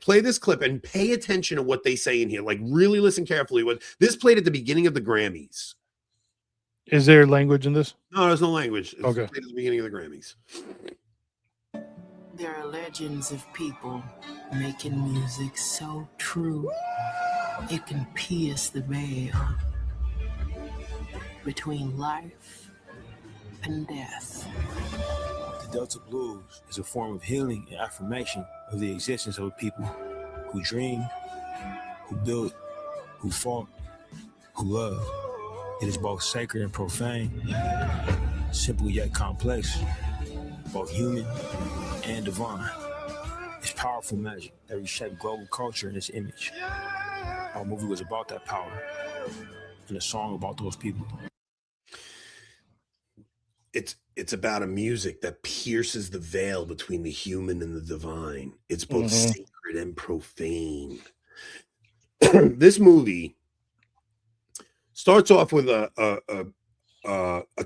Play this clip and pay attention to what they say in here. Like, really listen carefully. What this played at the beginning of the Grammys. Is there language in this? No, there's no language. It's okay. played at the beginning of the Grammys. There are legends of people making music so true it can pierce the veil between life and death. The Delta Blues is a form of healing and affirmation of the existence of a people who dream, who built, who fought, who loved. It is both sacred and profane, simple yet complex, both human and divine. It's powerful magic that reshaped global culture in its image. Our movie was about that power, and a song about those people. It's about a music that pierces the veil between the human and the divine. It's both sacred and profane. This movie starts off with a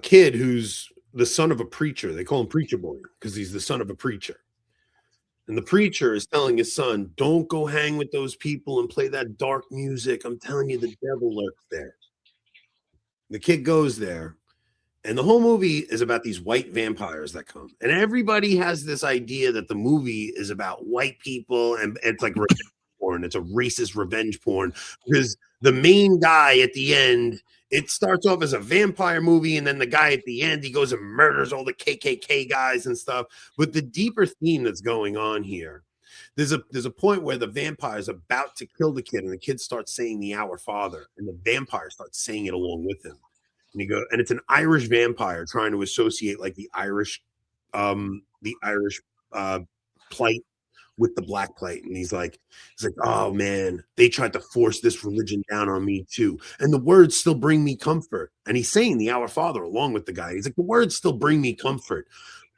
kid who's the son of a preacher. They call him Preacher Boy because he's the son of a preacher. And the preacher is telling his son, don't go hang with those people and play that dark music. I'm telling you, the devil lurks there. The kid goes there. And the whole movie is about these white vampires that come. And everybody has this idea that the movie is about white people and it's like revenge porn. It's a racist revenge porn because the main guy at the end, it starts off as a vampire movie. And then the guy at the end, he goes and murders all the KKK guys and stuff. But the deeper theme that's going on here, there's a point where the vampire is about to kill the kid and the kid starts saying the Our Father and the vampire starts saying it along with him. And it's an Irish vampire trying to associate like the Irish plight with the black plight. And he's like, oh man, they tried to force this religion down on me too. And the words still bring me comfort. And he's saying the Our Father along with the guy. He's like, the words still bring me comfort,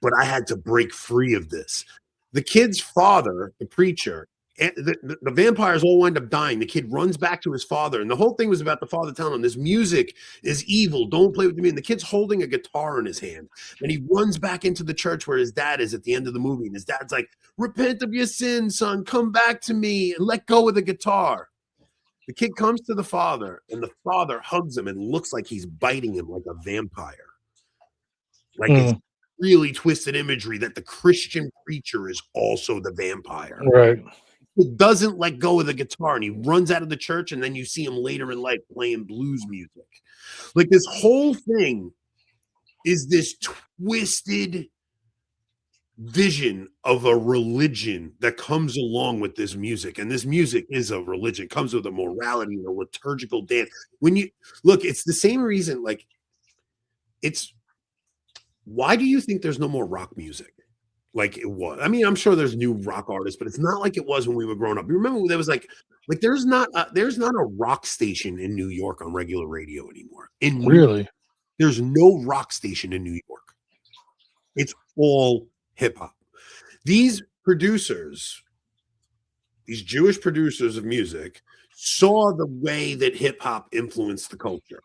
but I had to break free of this. The kid's father, the preacher, the vampires all wind up dying. The kid runs back to his father, and the whole thing was about the father telling him this music is evil. Don't play with me. And the kid's holding a guitar in his hand, and he runs back into the church where his dad is at the end of the movie. And his dad's like, repent of your sins, son. Come back to me and let go of the guitar. The kid comes to the father, and the father hugs him and looks like he's biting him like a vampire. Like it's really twisted imagery that the Christian preacher is also the vampire. Right. He doesn't let go of the guitar and he runs out of the church, and then you see him later in life playing blues music. Like this whole thing is this twisted vision of a religion that comes along with this music. And this music is a religion, comes with a morality and a liturgical dance. When you look, it's the same reason, like why do you think there's no more rock music? Like it was. I mean, I'm sure there's new rock artists, but it's not like it was when we were growing up. You remember there was like there's not a rock station in New York on regular radio anymore. Really? There's no rock station in New York. It's all hip hop. These producers, these Jewish producers of music, saw the way that hip hop influenced the culture.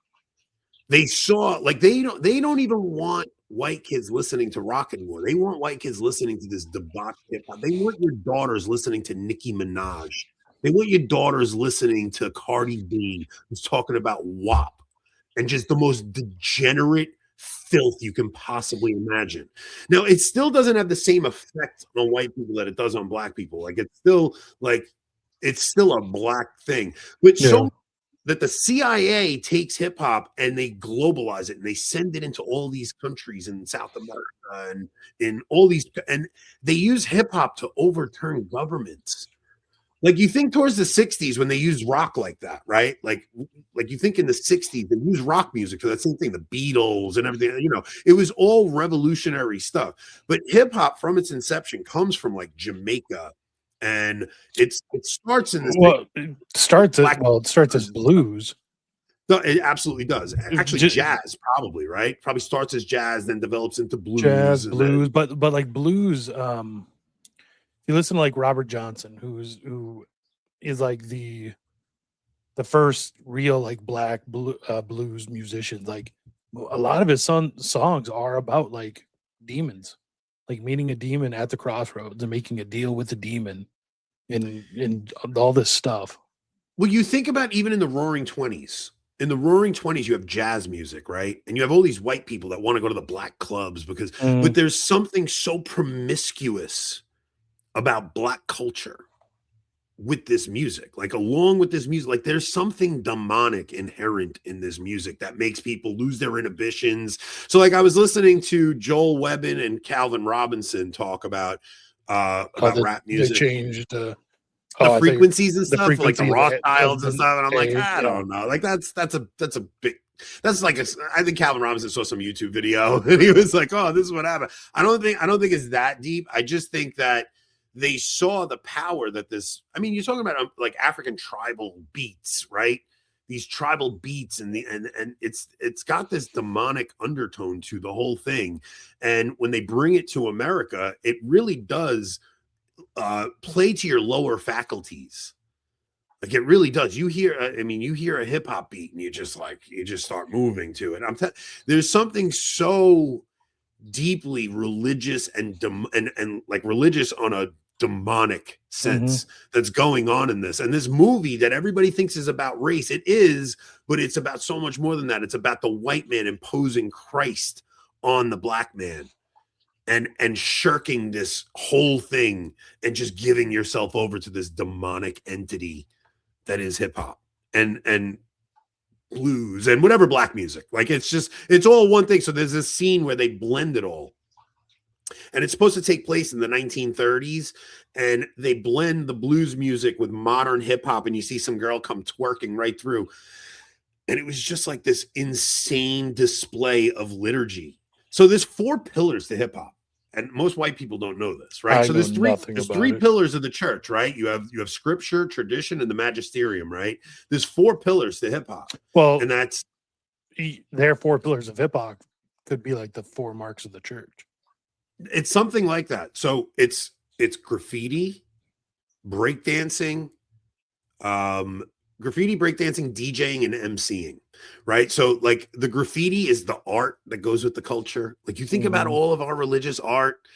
They saw they don't even want white kids listening to rock anymore. They want white kids listening to this debauched hip hop. They want your daughters listening to Nicki Minaj. They want your daughters listening to Cardi B, who's talking about WAP and just the most degenerate filth you can possibly imagine. Now, it still doesn't have the same effect on white people that it does on black people. It's still a black thing. But so that the CIA takes hip hop and they globalize it and they send it into all these countries in South America and in all these, and they use hip hop to overturn governments. Like you think towards the 60s when they used rock like that, right? Like you think in the 60s they used rock music for that same thing, the Beatles and everything, it was all revolutionary stuff. But hip hop from its inception comes from like Jamaica. And it starts in this. It starts as blues. No, it absolutely does. Actually, jazz probably, right? Probably starts as jazz, then develops into blues. Jazz, blues, but like blues. You listen to like Robert Johnson, who is like the first real like black blues musician. Like a lot of his songs are about like demons. Like meeting a demon at the crossroads and making a deal with the demon in all this stuff. Well, you think about even in the Roaring 20s. In the Roaring 20s, you have jazz music, right? And you have all these white people that want to go to the black clubs because, but there's something so promiscuous about black culture with this music. Like, along with this music, like, there's something demonic inherent in this music that makes people lose their inhibitions. So, like, I was listening to Joel Webbin and Calvin Robinson talk about rap music. They changed the frequencies and stuff, like the Rothschilds and stuff, and I'm like, I don't know. Like, that's a big. That's like I think Calvin Robinson saw some YouTube video and he was like, "Oh, this is what happened." I don't think it's that deep. I just think that they saw the power that this. I mean, you're talking about like African tribal beats, right? These tribal beats and it's got this demonic undertone to the whole thing. And when they bring it to America, it really does play to your lower faculties. Like, it really does. You hear a hip hop beat and you just start moving to it. There's something so deeply religious and like religious on a demonic sense that's going on in this. And this movie that everybody thinks is about race, it is, but it's about so much more than that. It's about the white man imposing Christ on the black man. And shirking this whole thing and just giving yourself over to this demonic entity that is hip hop and blues and whatever black music. Like, it's all one thing. So there's this scene where they blend it all. And it's supposed to take place in the 1930s, and they blend the blues music with modern hip hop, and you see some girl come twerking right through. And it was just like this insane display of liturgy. So there's 4 pillars to hip hop. And most white people don't know this, right? So there's three pillars of the church, right? You have scripture, tradition, and the magisterium, right? There's 4 pillars to hip hop. Well, and that's their 4 pillars of hip hop could be like the 4 marks of the church. It's something like that. So it's graffiti, breakdancing, DJing, and MCing, right? So, like, the graffiti is the art that goes with the culture. Like, you think about all of our religious art.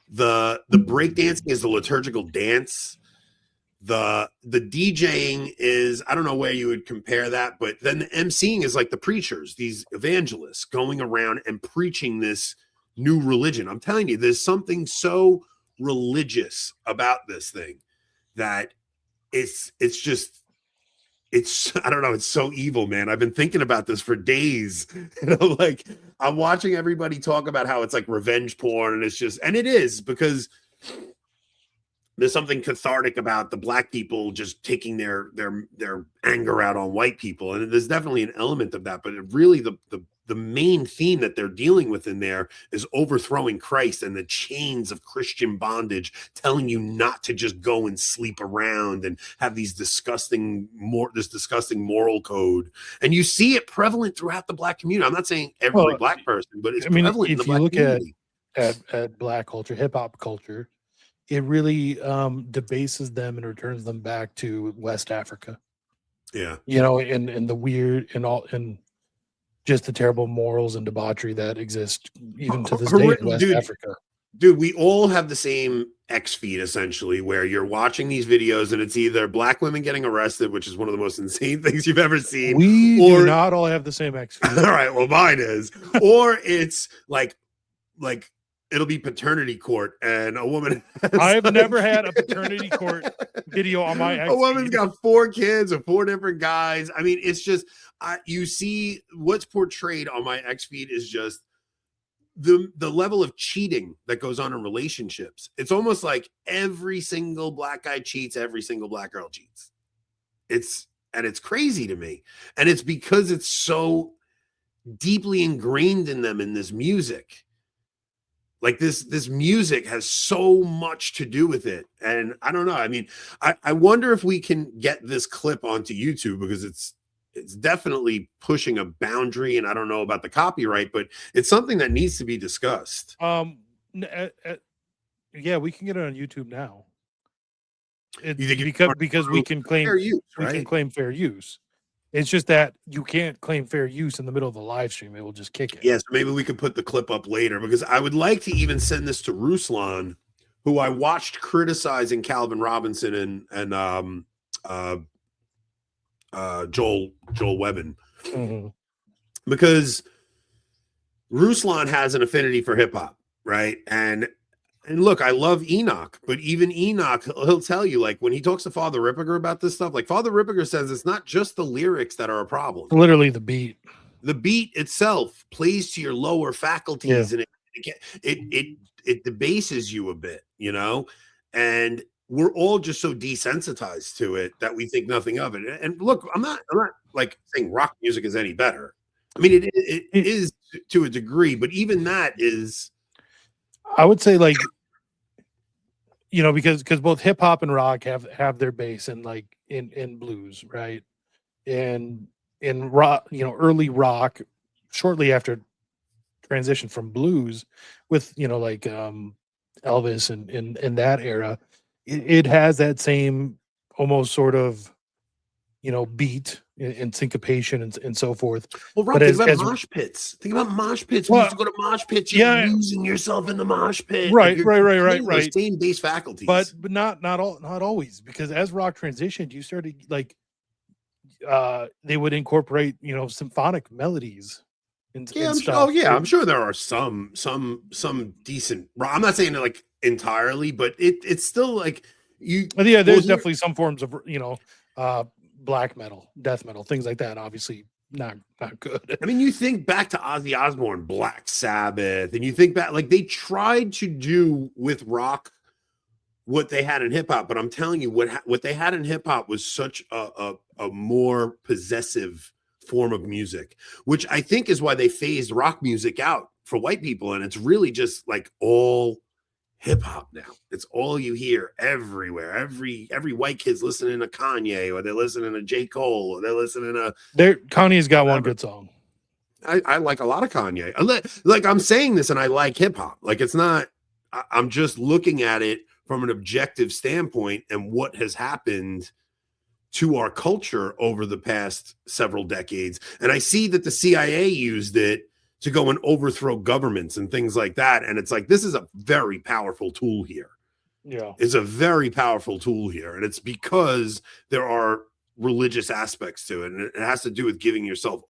The breakdancing is the liturgical dance. The DJing is, I don't know where you would compare that, but then the MCing is like the preachers, these evangelists going around and preaching this new religion. I'm telling you, there's something so religious about this thing that it's I don't know, it's so evil, man. I've been thinking about this for days. I'm watching everybody talk about how it's like revenge porn, and it is, because there's something cathartic about the black people just taking their anger out on white people, and there's definitely an element of that. But really, the main theme that they're dealing with in there is overthrowing Christ and the chains of Christian bondage, telling you not to just go and sleep around and have this disgusting moral code. And you see it prevalent throughout the black community. I'm not saying every black person, but it's prevalent in the black community. At black culture, hip hop culture, it really debases them and returns them back to West Africa. Yeah. And the weird and just the terrible morals and debauchery that exist even to this day in West Africa. Dude, we all have the same X feed, essentially, where you're watching these videos and it's either black women getting arrested, which is one of the most insane things you've ever seen. We do not all have the same X feed. All right, well, mine is. Or it's like it'll be paternity court, and a woman I've never had a paternity court video on my X feed. A woman's got 4 kids or 4 different guys. I mean, it's just you see what's portrayed on my X feed is just the level of cheating that goes on in relationships. It's almost like every single black guy cheats, every single black girl cheats. It's crazy to me. And it's because it's so deeply ingrained in them in this music. Like, this music has so much to do with it. And I don't know. I mean, I wonder if we can get this clip onto YouTube, because it's definitely pushing a boundary, and I don't know about the copyright, but it's something that needs to be discussed. Yeah, we can get it on YouTube now. Because we can claim fair use, right? We can claim fair use. It's just that you can't claim fair use in the middle of the live stream. It will just kick it. Yes, maybe we could put the clip up later, because I would like to even send this to Ruslan, who I watched criticizing Calvin Robinson and Joel Webbin, because Ruslan has an affinity for hip hop, right? And look, I love Enoch, but even Enoch, he'll tell you, like, when he talks to Father Ripperger about this stuff, like, Father Ripperger says it's not just the lyrics that are a problem. Literally the beat. The beat itself plays to your lower faculties, and it debases you a bit, you know? And we're all just so desensitized to it that we think nothing of it. And look, I'm not like saying rock music is any better. I mean, it is to a degree, but even that is, I would say, like, you know, because both hip hop and rock have their base in, like, in blues, right? And in rock, you know, early rock, shortly after transition from blues, with, you know, like Elvis and in that era, it has that same almost sort of, you know, beat and syncopation and so forth. well, Rob, But think about mosh pits. Think about mosh pits. We Well, used to go to mosh pits. You're yeah. losing yourself in the mosh pit. Right, Like, right. Those same base faculties. But not always, because as rock transitioned, you started, like, they would incorporate, you know, symphonic melodies and stuff. I'm sure there are some decent. I'm not saying it like entirely, but it's still like you. But yeah, there's definitely some forms of, you know, black metal, death metal, things like that. Obviously, not good. I mean, you think back to Ozzy Osbourne, Black Sabbath, and you think back, like, they tried to do with rock what they had in hip hop, but I'm telling you, what they had in hip hop was such a more possessive form of music, which I think is why they phased rock music out for white people, and it's really just like all hip hop now. It's all you hear everywhere. Every white kid's listening to Kanye, or they're listening to J. Cole, or they're listening to. Kanye's got one good song. I like a lot of Kanye. Like, I'm saying this, and I like hip hop. Like, it's not. I'm just looking at it from an objective standpoint and what has happened to our culture over the past several decades. And I see that the CIA used it to go and overthrow governments and things like that. And it's like, this is a very powerful tool here. Yeah. It's a very powerful tool here. And it's because there are religious aspects to it. And it has to do with giving yourself